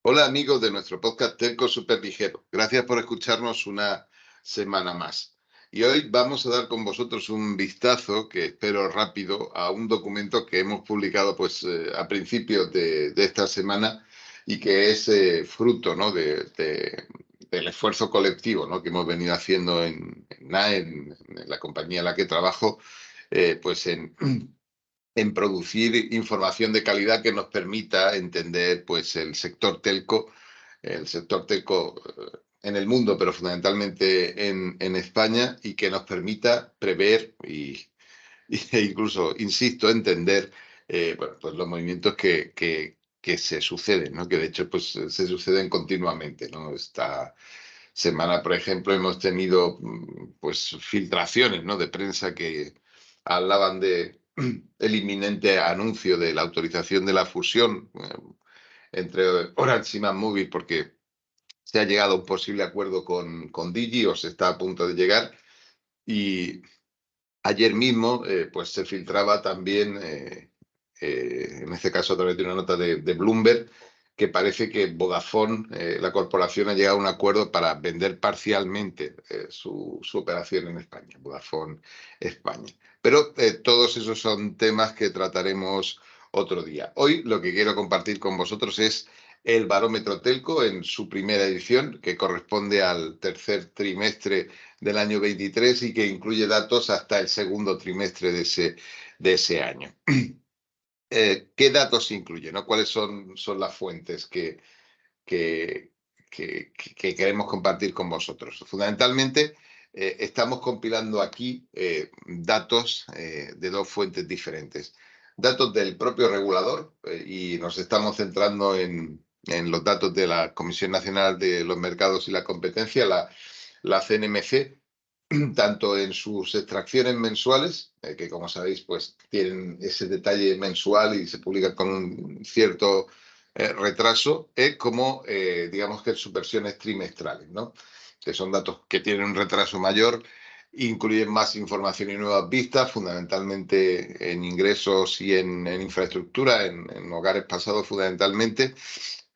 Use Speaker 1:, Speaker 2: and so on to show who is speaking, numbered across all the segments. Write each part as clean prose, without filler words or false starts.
Speaker 1: Hola amigos de nuestro podcast Telco Super Ligero. Gracias por escucharnos una semana más. Y hoy vamos a dar con vosotros un vistazo, que espero rápido, a un documento que hemos publicado a principios de esta semana y que es fruto, ¿no? del esfuerzo colectivo, ¿no? que hemos venido haciendo en NAE, en la compañía en la que trabajo, pues en producir información de calidad que nos permita entender pues el sector telco en el mundo, pero fundamentalmente en España, y que nos permita prever e incluso, insisto, entender bueno, pues los movimientos que se suceden, ¿no? Que de hecho pues se suceden continuamente, ¿no? Esta semana, por ejemplo, hemos tenido pues filtraciones, ¿no? de prensa que hablaban de el inminente anuncio de la autorización de la fusión entre Orange y MásMóvil, porque se ha llegado a un posible acuerdo con Digi, o se está a punto de llegar. Y ayer mismo pues se filtraba también, en este caso a través de una nota de Bloomberg, que parece que Vodafone, la corporación, ha llegado a un acuerdo para vender parcialmente su operación en España, Vodafone España. Pero todos esos son temas que trataremos otro día. Hoy lo que quiero compartir con vosotros es el Barómetro Telco en su primera edición, que corresponde al tercer trimestre del año 23 y que incluye datos hasta el segundo trimestre de ese año. ¿Qué datos incluye? ¿No? ¿Cuáles son las fuentes que, que queremos compartir con vosotros? Fundamentalmente, estamos compilando aquí datos de dos fuentes diferentes. Datos del propio regulador, y nos estamos centrando en los datos de la Comisión Nacional de los Mercados y la Competencia, la CNMC, tanto en sus extracciones mensuales, que como sabéis, pues tienen ese detalle mensual y se publican con un cierto retraso, como digamos que en sus versiones trimestrales, ¿no? Que son datos que tienen un retraso mayor, incluyen más información y nuevas vistas, fundamentalmente en ingresos y en infraestructura, en hogares pasados fundamentalmente,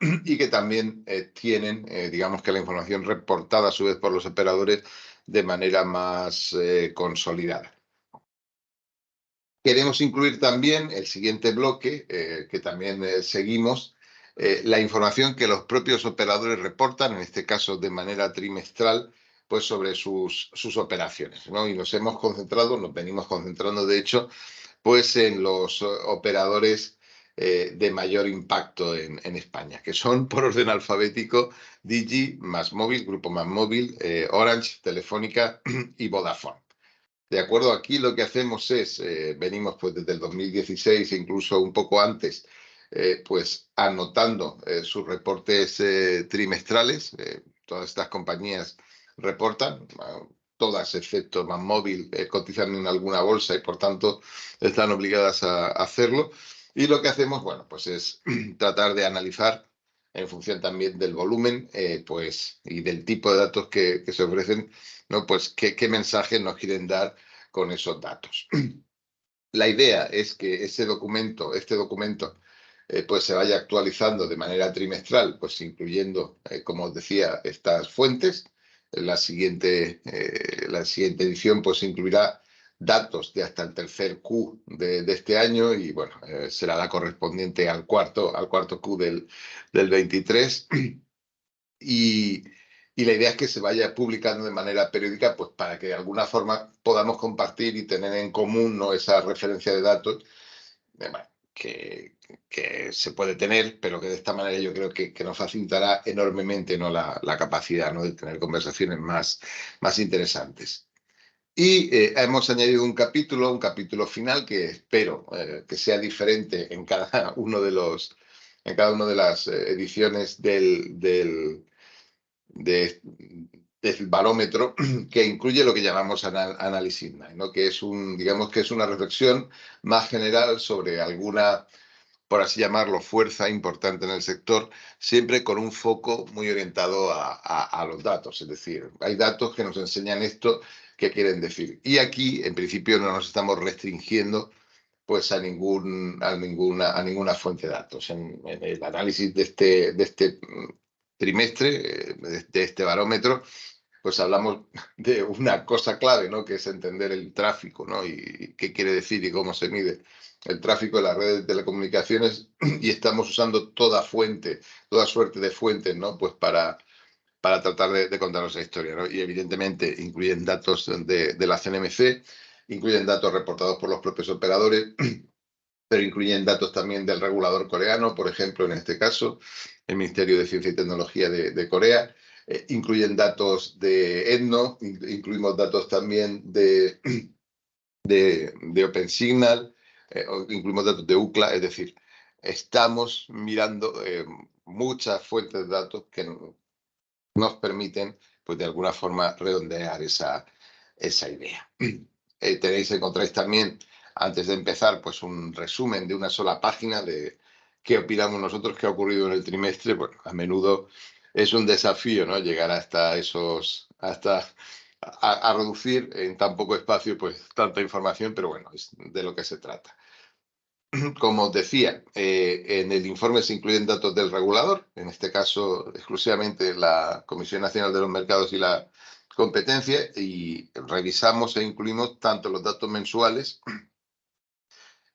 Speaker 1: y que también tienen, digamos que la información reportada a su vez por los operadores de manera más consolidada. Queremos incluir también el siguiente bloque, que también seguimos, la información que los propios operadores reportan, en este caso de manera trimestral, pues sobre sus operaciones, ¿no? Y nos venimos concentrando, de hecho, pues en los operadores de mayor impacto en España, que son, por orden alfabético, Digi, MásMóvil, Grupo MásMóvil, Orange, Telefónica y Vodafone. De acuerdo, aquí lo que hacemos es, venimos pues desde el 2016, incluso un poco antes, pues anotando sus reportes trimestrales. Todas estas compañías reportan, todas excepto MásMóvil cotizan en alguna bolsa y por tanto están obligadas a hacerlo. Y lo que hacemos, bueno, pues es tratar de analizar en función también del volumen, pues, y del tipo de datos que se ofrecen, ¿no? Pues qué mensajes nos quieren dar con esos datos. La idea es que este documento, pues se vaya actualizando de manera trimestral, pues incluyendo, como os decía, estas fuentes. La siguiente edición pues incluirá datos de hasta el tercer Q de este año, y bueno, será la correspondiente al cuarto Q del 23. Y, y la idea es que se vaya publicando de manera periódica, pues para que de alguna forma podamos compartir y tener en común, ¿no? esa referencia de datos, bueno, que se puede tener, pero que de esta manera yo creo que nos facilitará enormemente, ¿no? la capacidad, ¿no? de tener conversaciones más interesantes. Y hemos añadido un capítulo final, que espero que sea diferente en cada una de las ediciones de, del barómetro, que incluye lo que llamamos análisis NAE, ¿no? Que es digamos que es una reflexión más general sobre alguna, por así llamarlo, fuerza importante en el sector, siempre con un foco muy orientado a los datos. Es decir, hay datos que nos enseñan esto, qué quieren decir. Y aquí, en principio, no nos estamos restringiendo pues a ninguna fuente de datos. En el análisis de este trimestre, de este barómetro, pues hablamos de una cosa clave, ¿no? Que es entender el tráfico, ¿no? Y qué quiere decir y cómo se mide el tráfico de las redes de telecomunicaciones, y estamos usando toda suerte de fuentes, ¿no? Pues para tratar de contar esa historia, ¿no? Y evidentemente incluyen datos de la CNMC, incluyen datos reportados por los propios operadores, pero incluyen datos también del regulador coreano, por ejemplo, en este caso, el Ministerio de Ciencia y Tecnología de Corea. Incluyen datos de ETNO, incluimos datos también de OpenSignal, incluimos datos de UCLA, es decir, estamos mirando muchas fuentes de datos que nos permiten, pues de alguna forma, redondear esa idea. Encontráis también, antes de empezar, pues un resumen de una sola página de qué opinamos nosotros que ha ocurrido en el trimestre. Bueno, a menudo es un desafío, ¿no? Llegar a reducir en tan poco espacio, pues tanta información, pero bueno, es de lo que se trata. Como os decía, en el informe se incluyen datos del regulador, en este caso exclusivamente la Comisión Nacional de los Mercados y la Competencia, y revisamos e incluimos tanto los datos mensuales,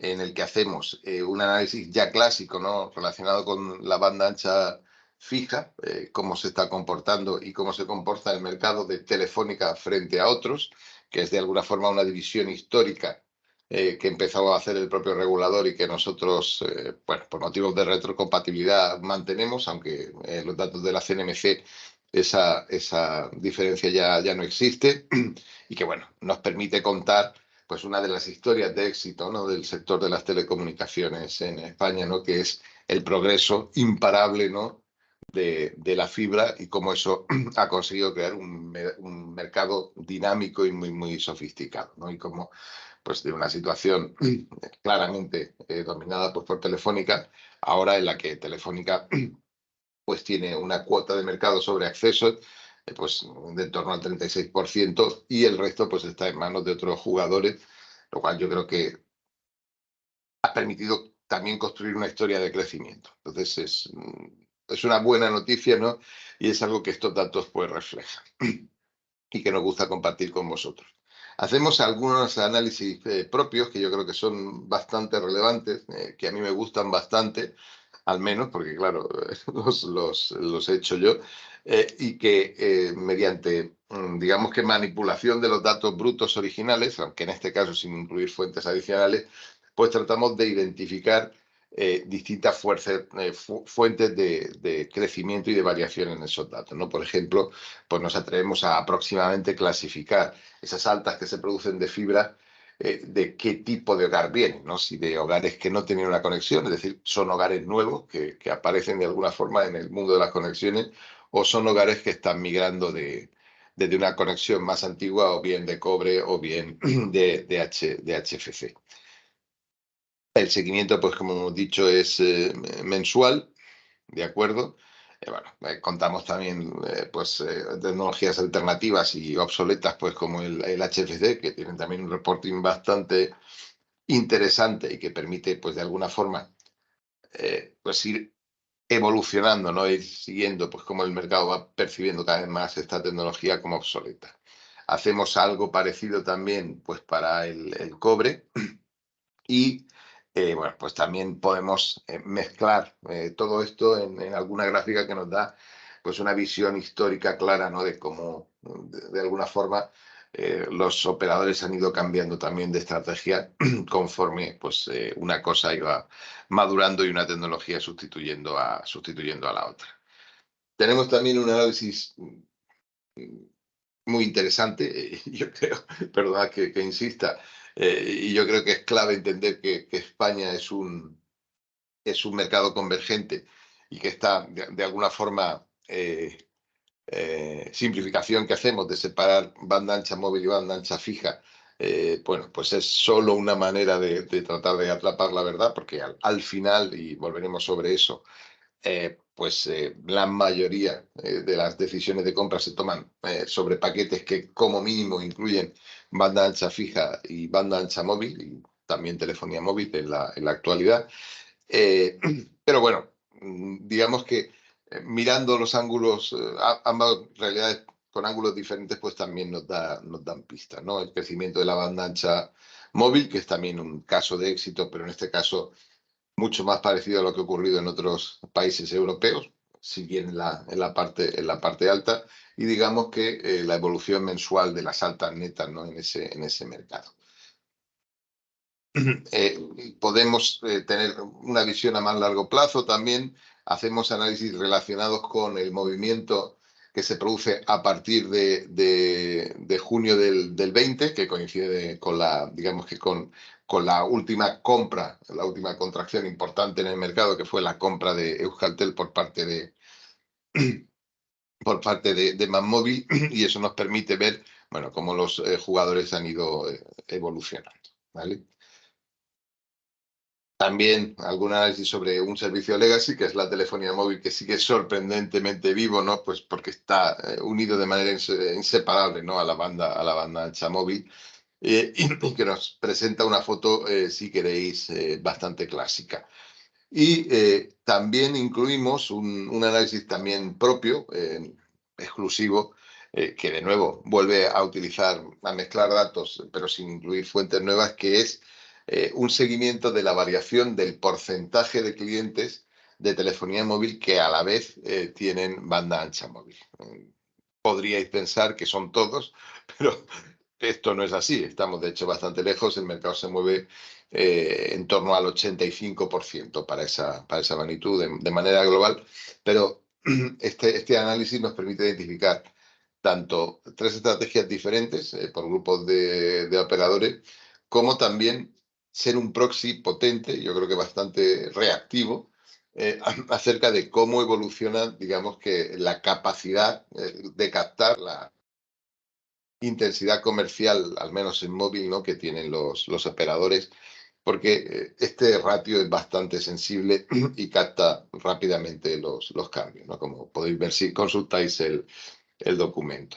Speaker 1: en el que hacemos un análisis ya clásico, ¿no? Relacionado con la banda ancha fija, cómo se está comportando y cómo se comporta el mercado de Telefónica frente a otros, que es de alguna forma una división histórica que empezó a hacer el propio regulador y que nosotros, bueno, por motivos de retrocompatibilidad mantenemos, aunque los datos de la CNMC esa diferencia ya no existe, y que, bueno, nos permite contar pues una de las historias de éxito, ¿no? Del sector de las telecomunicaciones en España, ¿no? Que es el progreso imparable, ¿no? de la fibra, y cómo eso ha conseguido crear un mercado dinámico y muy sofisticado, ¿no? Y cómo, pues, de una situación claramente dominada pues, por Telefónica, ahora en la que Telefónica pues tiene una cuota de mercado sobre accesos pues de en torno al 36%, y el resto pues está en manos de otros jugadores, lo cual yo creo que ha permitido también construir una historia de crecimiento. Entonces es una buena noticia, ¿no? Y es algo que estos datos pues reflejan y que nos gusta compartir con vosotros. Hacemos algunos análisis propios que yo creo que son bastante relevantes, que a mí me gustan bastante, al menos, porque claro, los he hecho yo, y que mediante, digamos que manipulación de los datos brutos originales, aunque en este caso sin incluir fuentes adicionales, pues tratamos de identificar distintas fuentes de crecimiento y de variación en esos datos, ¿no? Por ejemplo, pues nos atrevemos a aproximadamente clasificar esas altas que se producen de fibra, de qué tipo de hogar vienen, ¿no? Si de hogares que no tenían una conexión, es decir, son hogares nuevos que aparecen de alguna forma en el mundo de las conexiones, o son hogares que están migrando desde una conexión más antigua, o bien de cobre, o bien de HFC. El seguimiento, pues como hemos dicho, es mensual, ¿de acuerdo? Bueno, contamos también pues, tecnologías alternativas y obsoletas, pues como el HFC, que tienen también un reporting bastante interesante y que permite, pues de alguna forma, pues ir evolucionando, ¿no? Ir siguiendo, pues cómo el mercado va percibiendo cada vez más esta tecnología como obsoleta. Hacemos algo parecido también, pues para el cobre, y bueno, pues también podemos mezclar todo esto en alguna gráfica que nos da pues una visión histórica clara, ¿no? De cómo, de alguna forma, los operadores han ido cambiando también de estrategia conforme pues, una cosa iba madurando y una tecnología sustituyendo a la otra. Tenemos también un análisis muy interesante, yo creo, perdona que insista, y yo creo que es clave entender que España es un mercado convergente, y que esta, de alguna forma, simplificación que hacemos de separar banda ancha móvil y banda ancha fija, bueno, pues es solo una manera de tratar de atrapar la verdad, porque al final, y volveremos sobre eso, pues la mayoría de las decisiones de compra se toman sobre paquetes que como mínimo incluyen banda ancha fija y banda ancha móvil, y también telefonía móvil en la actualidad. Pero bueno, digamos que mirando los ángulos, ambas realidades con ángulos diferentes, pues también nos dan pistas, ¿no? El crecimiento de la banda ancha móvil, que es también un caso de éxito, pero en este caso mucho más parecido a lo que ha ocurrido en otros países europeos, si bien en la parte alta, y digamos que la evolución mensual de las altas netas, ¿no? En ese mercado. Podemos tener una visión a más largo plazo también. Hacemos análisis relacionados con el movimiento que se produce a partir de junio del 20, que coincide con la, digamos que con la última compra, la última contracción importante en el mercado, que fue la compra de Euskaltel por parte de MásMóvil, y eso nos permite ver, bueno, cómo los jugadores han ido evolucionando, ¿vale? También algún análisis sobre un servicio legacy, que es la telefonía móvil, que sigue sorprendentemente vivo, ¿no? Pues porque está unido de manera inseparable, ¿no? A la banda ancha móvil, y que nos presenta una foto, si queréis, bastante clásica. Y también incluimos un análisis también propio, exclusivo, que de nuevo vuelve a utilizar, a mezclar datos, pero sin incluir fuentes nuevas, que es un seguimiento de la variación del porcentaje de clientes de telefonía móvil que a la vez tienen banda ancha móvil. Podríais pensar que son todos, pero esto no es así. Estamos, de hecho, bastante lejos. El mercado se mueve en torno al 85% para esa magnitud de manera global. Pero este análisis nos permite identificar tanto tres estrategias diferentes por grupos de operadores, como también ser un proxy potente, yo creo que bastante reactivo, acerca de cómo evoluciona, digamos que la capacidad de captar la intensidad comercial, al menos en móvil, ¿no? Que tienen los operadores, porque este ratio es bastante sensible y capta rápidamente los cambios, ¿no? Como podéis ver si consultáis el documento.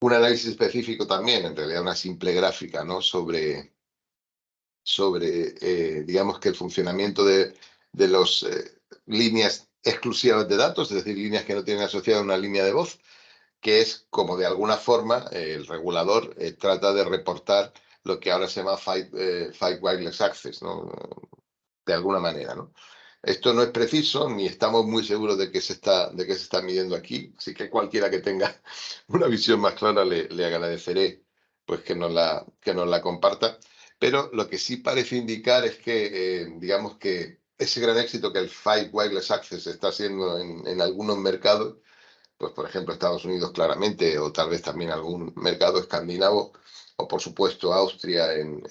Speaker 1: Un análisis específico también, en realidad una simple gráfica, ¿no? Sobre digamos que el funcionamiento de las líneas exclusivas de datos, es decir, líneas que no tienen asociada una línea de voz, que es como de alguna forma el regulador trata de reportar lo que ahora se llama Fight Wireless Access, ¿no? De alguna manera, ¿no? Esto no es preciso, ni estamos muy seguros de qué de qué se está midiendo aquí, así que cualquiera que tenga una visión más clara le agradeceré pues que nos la comparta. Pero lo que sí parece indicar es que, digamos que ese gran éxito que el Fight Wireless Access está haciendo en algunos mercados, pues por ejemplo Estados Unidos claramente, o tal vez también algún mercado escandinavo, o por supuesto Austria en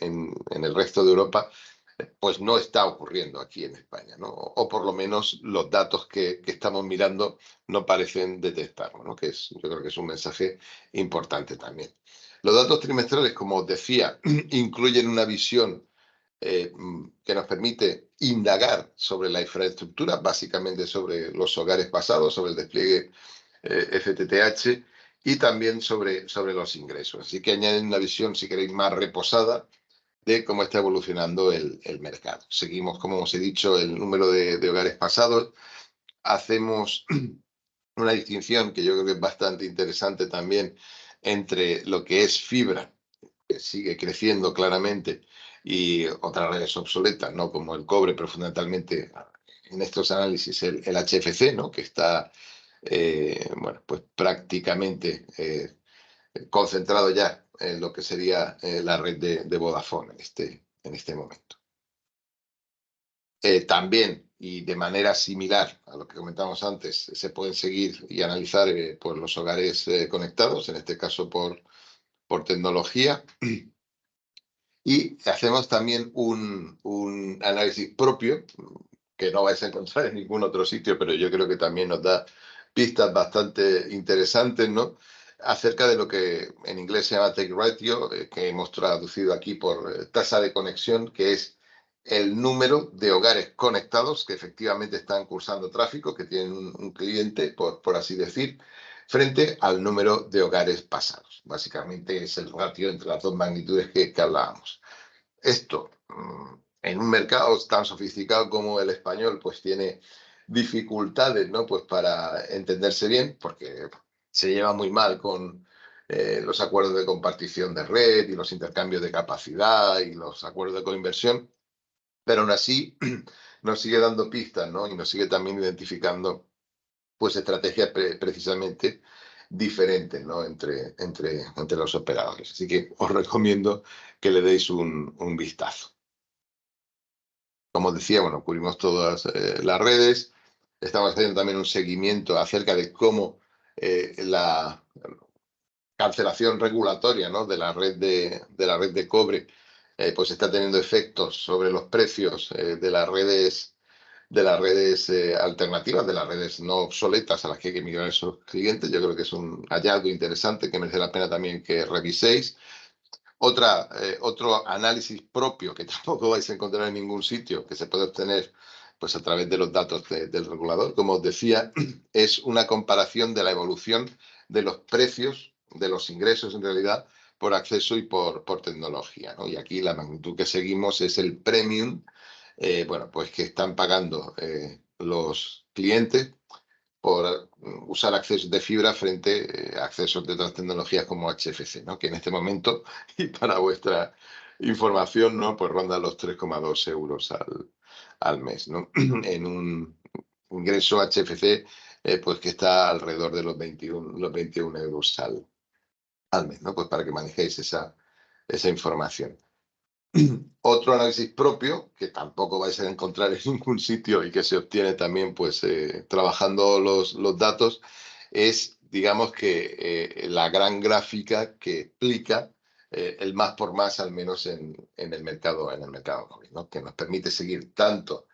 Speaker 1: el resto de Europa, pues no está ocurriendo aquí en España, ¿no? O por lo menos los datos que estamos mirando no parecen detectarlo, ¿no? Que es, yo creo que es un mensaje importante también. Los datos trimestrales, como os decía, incluyen una visión que nos permite indagar sobre la infraestructura, básicamente sobre los hogares pasados, sobre el despliegue FTTH, y también sobre los ingresos. Así que añaden una visión, si queréis, más reposada de cómo está evolucionando el mercado. Seguimos, como os he dicho, el número de hogares pasados. Hacemos una distinción que yo creo que es bastante interesante también entre lo que es fibra, que sigue creciendo claramente, y otras redes obsoletas, ¿no? Como el cobre, pero fundamentalmente en estos análisis el HFC, ¿no? Que está, bueno, pues prácticamente concentrado ya en lo que sería la red de Vodafone en este momento. También, y de manera similar a lo que comentamos antes, se pueden seguir y analizar por los hogares conectados, en este caso por tecnología. Y hacemos también un análisis propio, que no vais a encontrar en ningún otro sitio, pero yo creo que también nos da pistas bastante interesantes, ¿no? Acerca de lo que en inglés se llama take ratio, que hemos traducido aquí por tasa de conexión, que es el número de hogares conectados que efectivamente están cursando tráfico, que tienen un cliente, por así decir, frente al número de hogares pasados. Básicamente es el ratio entre las dos magnitudes que hablábamos. esto en un mercado tan sofisticado como el español, pues tiene dificultades, ¿no? Pues para entenderse bien, porque se lleva muy mal con los acuerdos de compartición de red y los intercambios de capacidad y los acuerdos de coinversión, pero aún así nos sigue dando pistas, ¿no? Y nos sigue también identificando pues estrategias precisamente diferentes, ¿no? Entre los operadores. Así que os recomiendo que le deis un vistazo. Como decía, bueno, cubrimos todas las redes. Estamos haciendo también un seguimiento acerca de cómo la cancelación regulatoria, ¿no? de la red de cobre pues está teniendo efectos sobre los precios de las redes alternativas, de las redes no obsoletas a las que hay que migrar esos clientes. Yo creo que es un hallazgo interesante que merece la pena también que reviséis. Otro análisis propio que tampoco vais a encontrar en ningún sitio, que se puede obtener pues a través de los datos del regulador, como os decía, es una comparación de la evolución de los precios, de los ingresos en realidad, por acceso y por tecnología, ¿no? Y aquí la magnitud que seguimos es el premium, bueno, pues que están pagando los clientes por usar accesos de fibra frente a accesos de otras tecnologías como HFC, ¿no? Que en este momento, y para vuestra información, ¿no? Pues ronda los 3,2 euros al mes, ¿no? En un ingreso HFC, pues que está alrededor de los 21 euros al mes, ¿no? Pues para que manejéis esa información. Otro análisis propio, que tampoco vais a encontrar en ningún sitio y que se obtiene también pues trabajando los datos, es, digamos que la gran gráfica que explica el más por más, al menos en el mercado móvil, ¿no? Que nos permite seguir tanto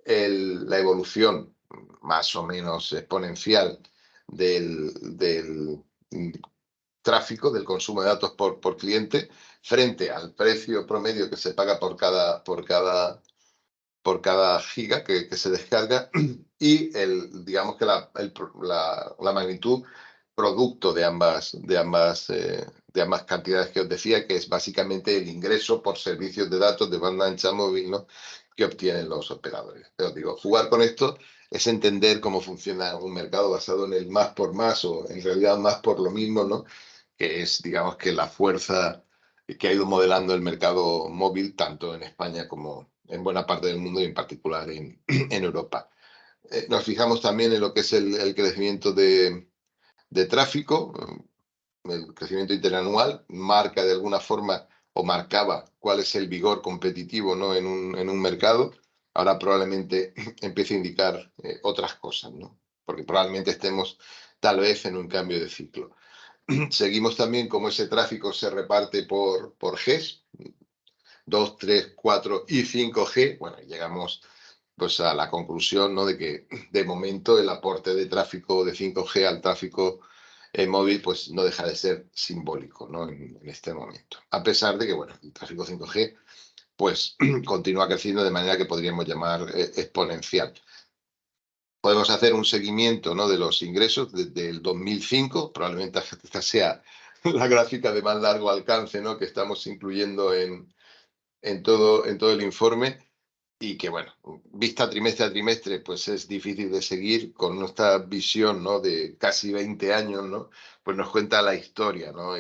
Speaker 1: la evolución más o menos exponencial del tráfico, del consumo de datos por cliente, frente al precio promedio que se paga por cada giga que se descarga y digamos que la magnitud producto de ambas cantidades que os decía, que es básicamente el ingreso por servicios de datos de banda ancha móvil, ¿no? Que obtienen los operadores. Pero digo, jugar con esto es entender cómo funciona un mercado basado en el más por más o en realidad más por lo mismo, ¿no? Que es, digamos, que la fuerza que ha ido modelando el mercado móvil, tanto en España como en buena parte del mundo y en particular en Europa. Nos fijamos también en lo que es el crecimiento de tráfico. El crecimiento interanual marca de alguna forma o marcaba cuál es el vigor competitivo, ¿no? en un mercado. Ahora probablemente empiece a indicar otras cosas, ¿no? Porque probablemente estemos tal vez en un cambio de ciclo. Seguimos también cómo ese tráfico se reparte por Gs, 2, 3, 4 y 5G. Bueno, llegamos pues a la conclusión, ¿no? De que de momento el aporte de tráfico de 5G al tráfico móvil pues no deja de ser simbólico, ¿no? en este momento. A pesar de que, bueno, el tráfico 5G pues continúa creciendo de manera que podríamos llamar exponencial. Podemos hacer un seguimiento, ¿no? De los ingresos desde el 2005, probablemente esta sea la gráfica de más largo alcance, ¿no? Que estamos incluyendo en todo el informe y que, bueno, vista trimestre a trimestre, pues es difícil de seguir con nuestra visión, ¿no? De casi 20 años, ¿no? Pues nos cuenta la historia, ¿no?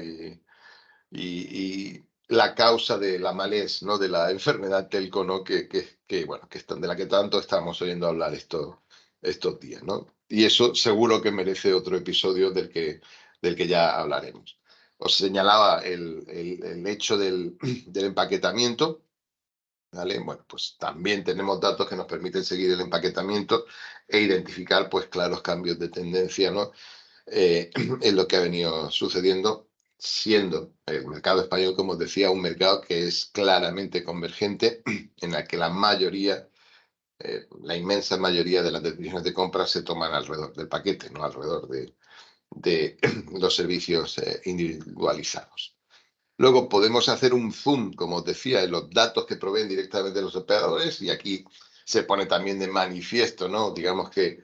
Speaker 1: Y la causa de la malez, ¿no? De la enfermedad telco, ¿no? Bueno, de la que tanto estamos oyendo hablar estos días, ¿no? Y eso seguro que merece otro episodio del que ya hablaremos. Os señalaba el hecho del empaquetamiento, ¿vale? Bueno, pues también tenemos datos que nos permiten seguir el empaquetamiento e identificar, pues, claros cambios de tendencia, ¿no? En lo que ha venido sucediendo, siendo el mercado español, como os decía, un mercado que es claramente convergente, en la que la inmensa mayoría de las decisiones de compra se toman alrededor del paquete, no alrededor de los servicios individualizados. Luego podemos hacer un zoom, como os decía, en los datos que proveen directamente los operadores y aquí se pone también de manifiesto, ¿no? Digamos que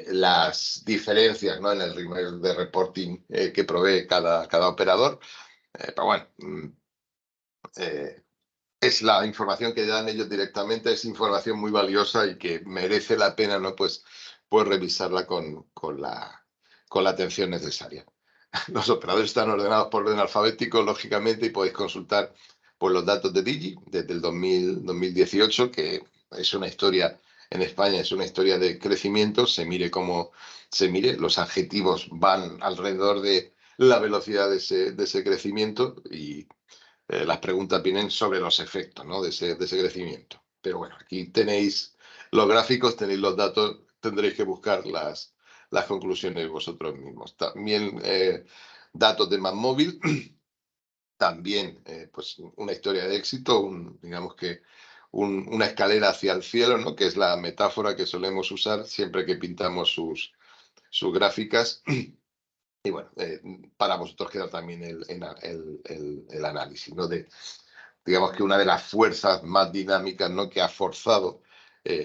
Speaker 1: las diferencias, ¿no? En el nivel de reporting que provee cada operador. Pero bueno, es la información que dan ellos directamente, es información muy valiosa y que merece la pena, ¿no? Pues revisarla con la atención necesaria. Los operadores están ordenados por orden alfabético, lógicamente, y podéis consultar pues, los datos de Digi desde el 2018, que es una historia en España, es una historia de crecimiento. Se mire cómo se mire, los adjetivos van alrededor de la velocidad de ese crecimiento y las preguntas vienen sobre los efectos, ¿no? de ese crecimiento. Pero bueno, aquí tenéis los gráficos, tenéis los datos, tendréis que buscar las conclusiones vosotros mismos. También datos de MapMóvil, también pues una historia de éxito, digamos que una escalera hacia el cielo, ¿no? Que es la metáfora que solemos usar siempre que pintamos sus gráficas. Y bueno, para vosotros queda también el análisis, ¿no? Digamos que una de las fuerzas más dinámicas, ¿no? Que ha forzado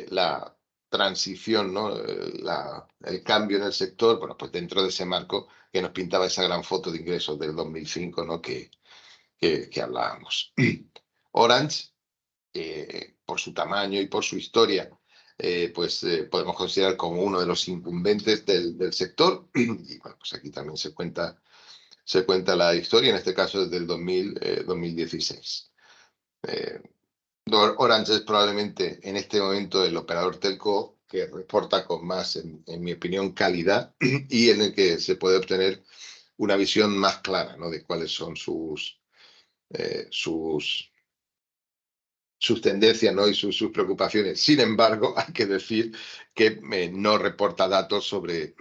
Speaker 1: la transición, ¿no? El cambio en el sector, bueno, pues dentro de ese marco que nos pintaba esa gran foto de ingresos del 2005, ¿no? Que hablábamos. Orange, por su tamaño y por su historia, pues podemos considerar como uno de los incumbentes del sector. Y bueno, pues aquí también se cuenta la historia, en este caso desde el 2016. Eh, Orange es probablemente en este momento el operador telco que reporta con más, en mi opinión, calidad y en el que se puede obtener una visión más clara, ¿no? De cuáles son sus tendencias, ¿no? Y sus preocupaciones. Sin embargo, hay que decir que no reporta datos sobre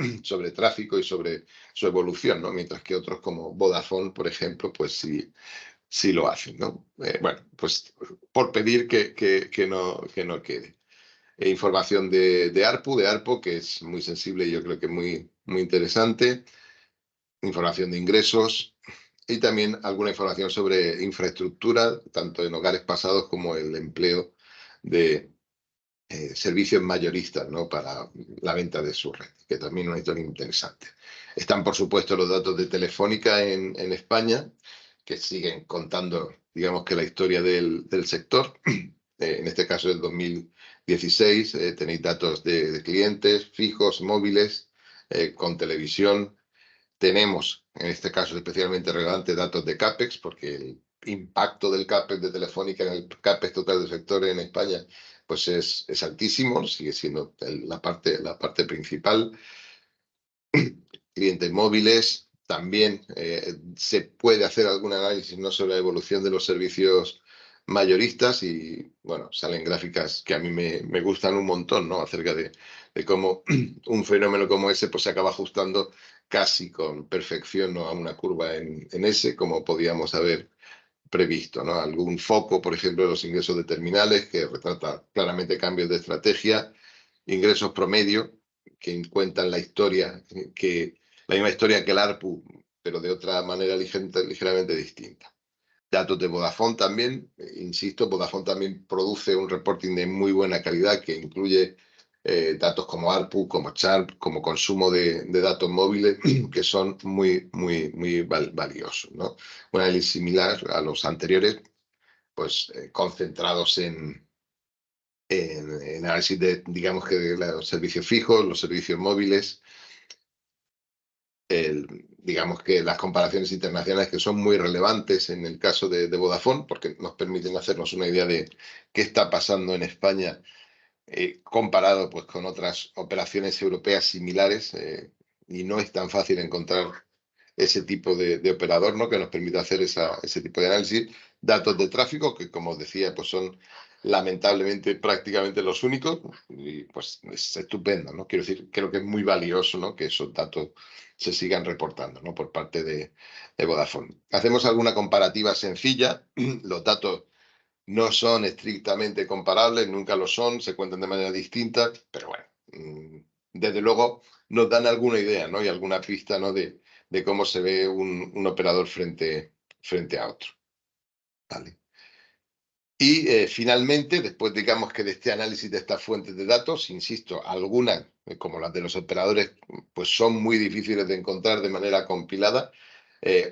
Speaker 1: tráfico y sobre su evolución, ¿no? Mientras que otros como Vodafone, por ejemplo, pues sí lo hacen, ¿no? Bueno, pues por pedir que no quede. Información de ARPU, que es muy sensible y yo creo que muy, muy interesante. Información de ingresos y también alguna información sobre infraestructura, tanto en hogares pasados como el empleo de servicios mayoristas, ¿no? Para la venta de su red, que también es una historia interesante. Están, por supuesto, los datos de Telefónica en España, que siguen contando, digamos que la historia del sector. En este caso, del 2016, tenéis datos de clientes fijos, móviles, con televisión. Tenemos, en este caso especialmente relevante, datos de CAPEX, porque el impacto del CAPEX de Telefónica en el CAPEX total del sector en España pues es altísimo, sigue siendo la parte principal. Clientes móviles, también se puede hacer algún análisis, ¿no? Sobre la evolución de los servicios mayoristas y, bueno, salen gráficas que a mí me gustan un montón, ¿no? Acerca de cómo un fenómeno como ese pues se acaba ajustando casi con perfección, ¿no? A una curva en S, como podíamos haber previsto, ¿no? Algún foco, por ejemplo, de los ingresos de terminales, que retrata claramente cambios de estrategia, ingresos promedio, que cuentan la misma historia que el ARPU, pero de otra manera ligeramente distinta. Datos de Vodafone también, insisto, Vodafone también produce un reporting de muy buena calidad que incluye datos como ARPU, como CHARP, como consumo de datos móviles, que son muy, muy, muy valiosos, ¿no? Un análisis similar a los anteriores, pues concentrados en análisis digamos que de los servicios fijos, los servicios móviles, digamos que las comparaciones internacionales que son muy relevantes en el caso de Vodafone, porque nos permiten hacernos una idea de qué está pasando en España comparado pues, con otras operaciones europeas similares, y no es tan fácil encontrar ese tipo de operador, ¿no? Que nos permita hacer ese tipo de análisis. Datos de tráfico, que como os decía, pues son lamentablemente prácticamente los únicos, y pues es estupendo, ¿no? Quiero decir, creo que es muy valioso, ¿no? Que esos datos se sigan reportando, ¿no? Por parte de Vodafone. Hacemos alguna comparativa sencilla. Los datos no son estrictamente comparables, nunca lo son, se cuentan de manera distinta, pero bueno, desde luego nos dan alguna idea, ¿no? Y alguna pista, ¿no? De cómo se ve un operador frente a otro. ¿Vale? Y finalmente, después digamos que de este análisis de estas fuentes de datos, insisto, algunas, como las de los operadores, pues son muy difíciles de encontrar de manera compilada.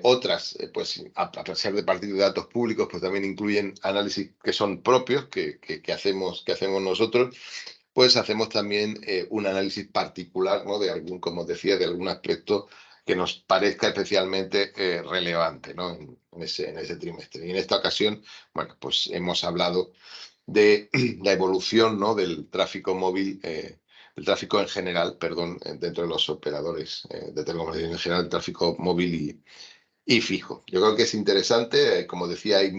Speaker 1: Otras, pues a pesar de partir de datos públicos, pues también incluyen análisis que son propios, que hacemos nosotros. Pues hacemos también un análisis particular, ¿no? De algún, como decía, de algún aspecto que nos parezca especialmente relevante, ¿no? En ese trimestre. Y en esta ocasión, bueno, pues hemos hablado de la evolución, ¿no? Del tráfico móvil, el tráfico en general, perdón, dentro de los operadores de telecomunicaciones en general, el tráfico móvil y fijo. Yo creo que es interesante, como decía, hay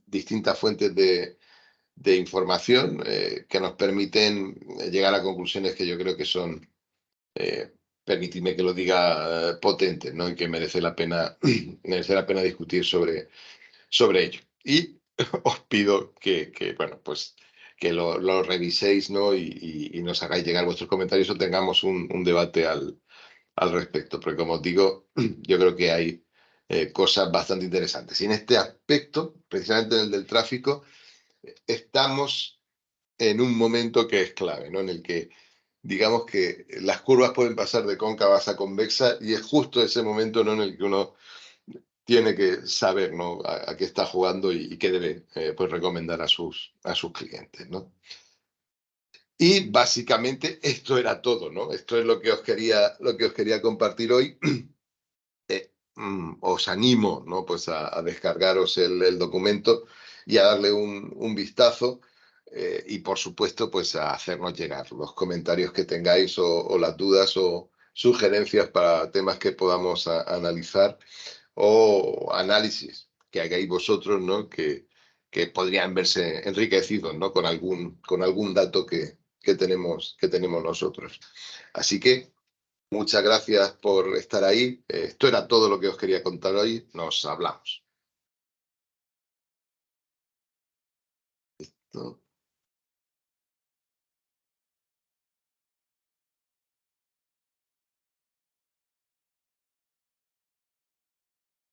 Speaker 1: distintas fuentes de información que nos permiten llegar a conclusiones que yo creo que son, permitidme que lo diga, potentes, ¿no? Y que merece la pena, merece la pena discutir sobre ello. Y os pido bueno, pues que lo reviséis, ¿no? Y nos hagáis llegar vuestros comentarios o tengamos un debate al respecto, porque como os digo, yo creo que hay cosas bastante interesantes. Y en este aspecto, precisamente en el del tráfico, estamos en un momento que es clave, ¿no? En el que digamos que las curvas pueden pasar de cóncavas a convexa y es justo ese momento, ¿no? En el que uno tiene que saber, ¿no? A qué está jugando y qué debe pues recomendar a sus clientes, ¿no? Y básicamente esto era todo, ¿no? Esto es lo que os quería compartir hoy. Os animo, ¿no? Pues a descargaros el documento y a darle un vistazo y por supuesto pues a hacernos llegar los comentarios que tengáis o las dudas o sugerencias para temas que podamos analizar o análisis que hagáis vosotros, ¿no? Que podrían verse enriquecidos, ¿no? Con algún dato que tenemos nosotros. Así que muchas gracias por estar ahí. Esto era todo lo que os quería contar hoy. Nos hablamos.